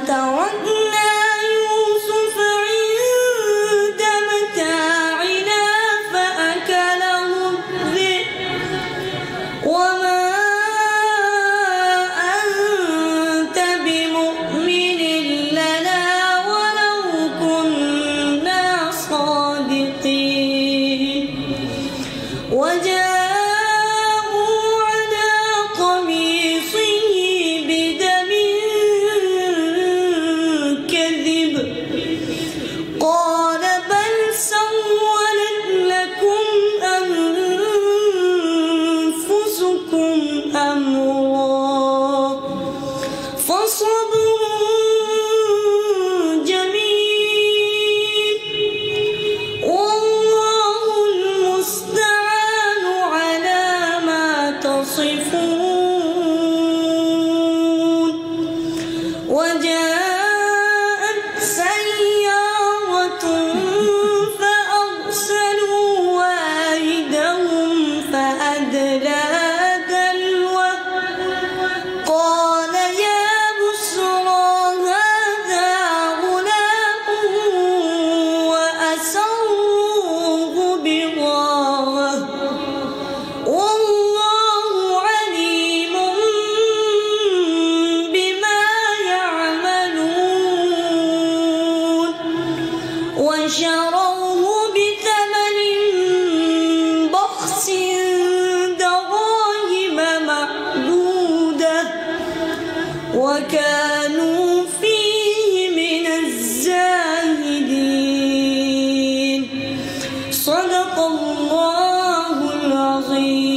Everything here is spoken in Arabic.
وتركنا يوسف عند متاعنا فأكله الذئب وما أنت بمؤمن لنا ولو كنا صادقين وجاءوا على قميصه بدم كذب قال بل سولت لكم أنفسكم أمرا فصبر جميل والله المستعان على ما تصفون وجاءت سيارة فأرسلوا واردهم فأدلى دلوه قال يا بشرى هذا غلام وأسروه بضاعة والله عليم بما يعملون وشروه بثمن بخس دراهم معدودة وكانوا فيه من الزاهدين صدق الله العظيم.